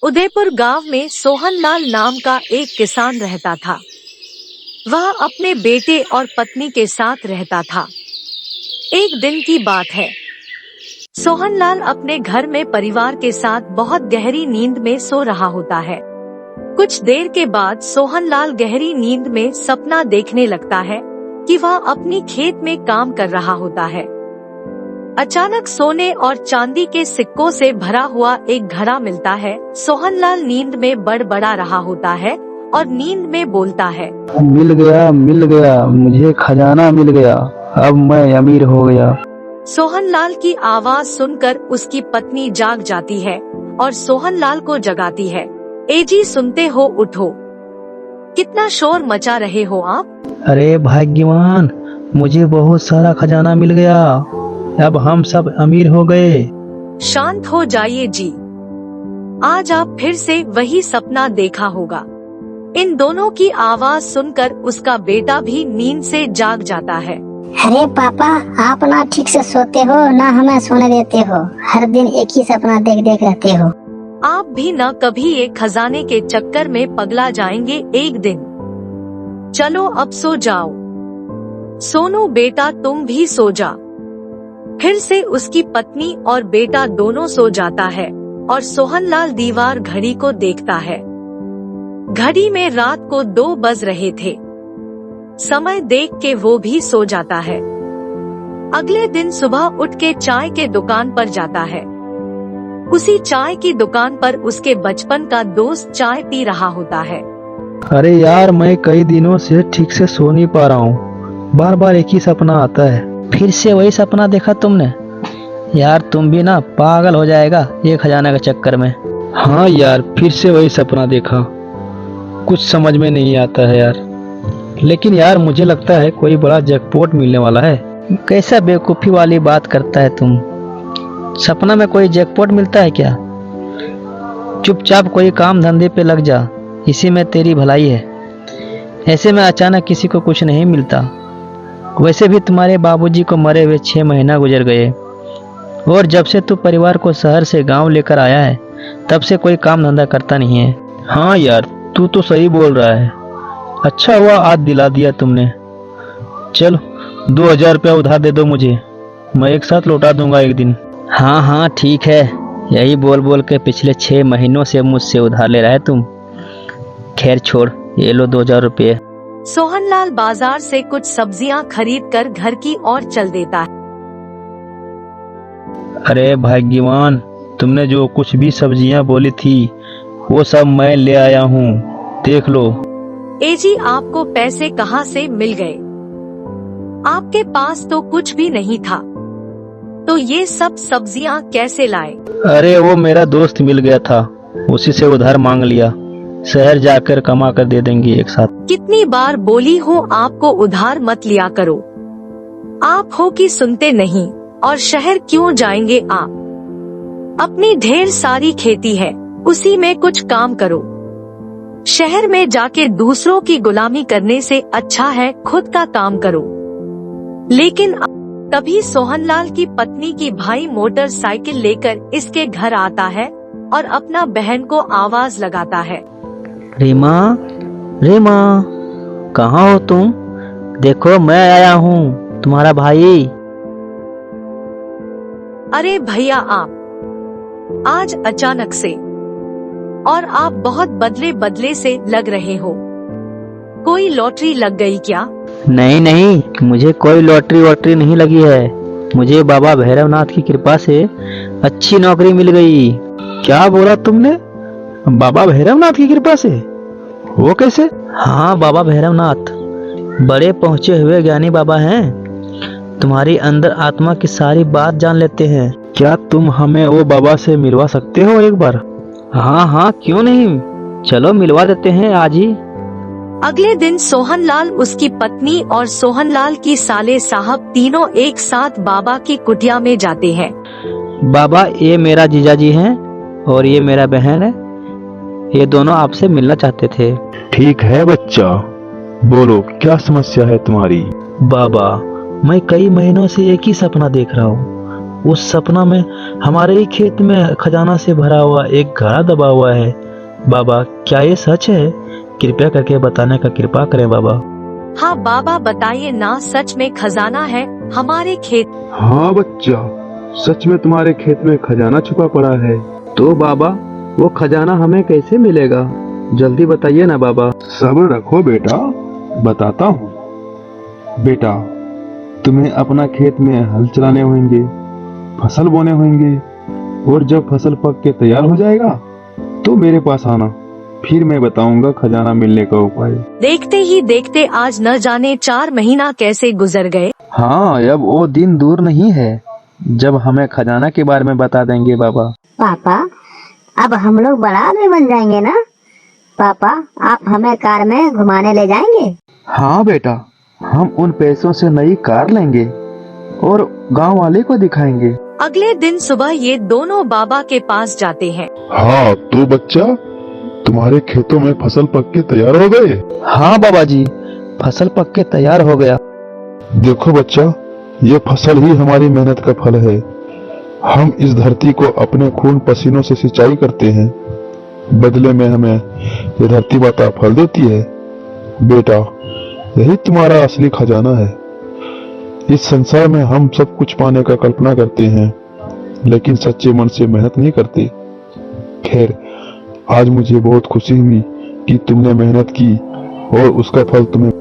उदयपुर गांव में सोहनलाल नाम का एक किसान रहता था। वह अपने बेटे और पत्नी के साथ रहता था। एक दिन की बात है, सोहनलाल अपने घर में परिवार के साथ बहुत गहरी नींद में सो रहा होता है। कुछ देर के बाद सोहनलाल गहरी नींद में सपना देखने लगता है कि वह अपनी खेत में काम कर रहा होता है। अचानक सोने और चांदी के सिक्कों से भरा हुआ एक घड़ा मिलता है। सोहनलाल नींद में बड़बड़ा रहा होता है और नींद में बोलता है, मिल गया, मुझे खजाना मिल गया, अब मैं अमीर हो गया। सोहनलाल की आवाज सुनकर उसकी पत्नी जाग जाती है और सोहनलाल को जगाती है। ए जी, सुनते हो, उठो, कितना शोर मचा रहे हो आप? अरे भाग्यवान, मुझे बहुत सारा खजाना मिल गया, अब हम सब अमीर हो गए। शांत हो जाइए जी, आज आप फिर से वही सपना देखा होगा। इन दोनों की आवाज सुनकर उसका बेटा भी नींद से जाग जाता है। अरे पापा, आप ना ठीक से सोते हो ना हमें सोने देते हो, हर दिन एक ही सपना देख देख रहते हो। आप भी न कभी एक खजाने के चक्कर में पगला जाएंगे एक दिन। चलो अब सो जाओ। सोनू बेटा, तुम भी सो जा। फिर से उसकी पत्नी और बेटा दोनों सो जाता है और सोहनलाल दीवार घड़ी को देखता है। घड़ी में रात को 2 बज रहे थे। समय देख के वो भी सो जाता है। अगले दिन सुबह उठ के चाय के दुकान पर जाता है। उसी चाय की दुकान पर उसके बचपन का दोस्त चाय पी रहा होता है। अरे यार, मैं कई दिनों से ठीक से सो नहीं पा रहा हूँ, बार बार एक ही सपना आता है। फिर से वही सपना देखा तुमने? यार तुम भी ना पागल हो जाएगा ये खजाना के चक्कर में। हाँ यार, फिर से वही सपना देखा, कुछ समझ में नहीं आता है यार। लेकिन यार मुझे लगता है कोई बड़ा जैकपॉट मिलने वाला है। कैसा बेवकूफ़ी वाली बात करता है तुम? सपना में कोई जैकपॉट मिलता है क्या? चुपचाप कोई काम धंधे पे लग जा, इसी में तेरी भलाई है। ऐसे में अचानक किसी को कुछ नहीं मिलता। वैसे भी तुम्हारे बाबूजी को मरे हुए 6 महीना गुजर गए, और जब से तू परिवार को शहर से गांव लेकर आया है तब से कोई काम धंधा करता नहीं है। हाँ यार, तू तो सही बोल रहा है। अच्छा हुआ आज दिला दिया तुमने। चलो 2000 रुपया उधार दे दो मुझे, मैं एक साथ लौटा दूंगा एक दिन। हाँ हाँ ठीक है, यही बोल बोल के पिछले 6 महीनों से मुझसे उधार ले रहा है तुम। खैर छोड़, ये लो 2000 रुपये। सोहनलाल बाजार से कुछ सब्जियां खरीद कर घर की ओर चल देता है। अरे भाग्यवान, तुमने जो कुछ भी सब्जियां बोली थी वो सब मैं ले आया हूँ, देख लो। ए जी, आपको पैसे कहाँ से मिल गए? आपके पास तो कुछ भी नहीं था, तो ये सब सब्जियां कैसे लाए? अरे वो मेरा दोस्त मिल गया था, उसी से उधार मांग लिया, शहर जाकर कमा कर दे देंगे एक साथ। कितनी बार बोली हो आपको उधार मत लिया करो। आप हो कि सुनते नहीं, और शहर क्यों जाएंगे आप? अपनी ढेर सारी खेती है, उसी में कुछ काम करो। शहर में जाके दूसरों की गुलामी करने से अच्छा है खुद का काम करो। लेकिन कभी सोहनलाल की पत्नी की भाई मोटरसाइकिल लेकर इसके घर आता है और अपना बहन को आवाज लगाता है, रीमा, रीमा, कहाँ हो तुम? देखो मैं आया हूँ, तुम्हारा भाई। अरे भैया, आप आज अचानक से, और आप बहुत बदले बदले से लग रहे हो। कोई लॉटरी लग गई क्या? नहीं नहीं, मुझे कोई लॉटरी वॉटरी नहीं लगी है। मुझे बाबा भैरवनाथ की कृपा से अच्छी नौकरी मिल गई। क्या बोला तुमने? बाबा भैरवनाथ की कृपा से? वो कैसे? हाँ, बाबा भैरवनाथ बड़े पहुँचे हुए ज्ञानी बाबा हैं, तुम्हारी अंदर आत्मा की सारी बात जान लेते हैं। क्या तुम हमें वो बाबा से मिलवा सकते हो एक बार? हाँ हाँ, क्यों नहीं, चलो मिलवा देते हैं आज ही। अगले दिन सोहनलाल, उसकी पत्नी और सोहनलाल की साले साहब तीनों एक साथ बाबा की कुटिया में जाते हैं। बाबा, ये मेरा जीजाजी हैं और ये मेरा बहन है, ये दोनों आपसे मिलना चाहते थे। ठीक है बच्चा, बोलो क्या समस्या है तुम्हारी? बाबा, मैं कई महीनों से एक ही सपना देख रहा हूँ। उस सपना में हमारे ही खेत में खजाना से भरा हुआ एक घड़ा दबा हुआ है। बाबा, क्या ये सच है? कृपया करके बताने का कृपा करें बाबा। हाँ बाबा, बताइए ना, सच में खजाना है हमारे खेत। हाँ बच्चा, सच में तुम्हारे खेत में खजाना छुपा पड़ा है। तो बाबा, वो खजाना हमें कैसे मिलेगा? जल्दी बताइए ना बाबा। सब्र रखो बेटा, बताता हूँ। बेटा, तुम्हें अपना खेत में हल चलाने होंगे, फसल बोने होंगे, और जब फसल पक के तैयार हो जाएगा तो मेरे पास आना, फिर मैं बताऊंगा खजाना मिलने का उपाय। देखते ही देखते आज न जाने 4 महीना कैसे गुजर गए। हाँ, अब वो दिन दूर नहीं है जब हमें खजाना के बारे में बता देंगे बाबा। पापा, अब हम लोग बड़ा आदमी बन जाएंगे ना? पापा, आप हमें कार में घुमाने ले जाएंगे? हाँ बेटा, हम उन पैसों से नई कार लेंगे और गांव वाले को दिखाएंगे। अगले दिन सुबह ये दोनों बाबा के पास जाते हैं। हाँ तो बच्चा, तुम्हारे खेतों में फसल पक के तैयार हो गए? हाँ बाबा जी, फसल पक के तैयार हो गया। देखो बच्चा, ये फसल ही हमारी मेहनत का फल है। हम इस धरती को अपने खून पसीनों से सिंचाई करते हैं, बदले में हमें ये धरती माता फल देती है। बेटा, यही तुम्हारा असली खजाना है। इस संसार में हम सब कुछ पाने का कल्पना करते हैं, लेकिन सच्चे मन से मेहनत नहीं करते। खैर, आज मुझे बहुत खुशी हुई कि तुमने मेहनत की और उसका फल तुम्हें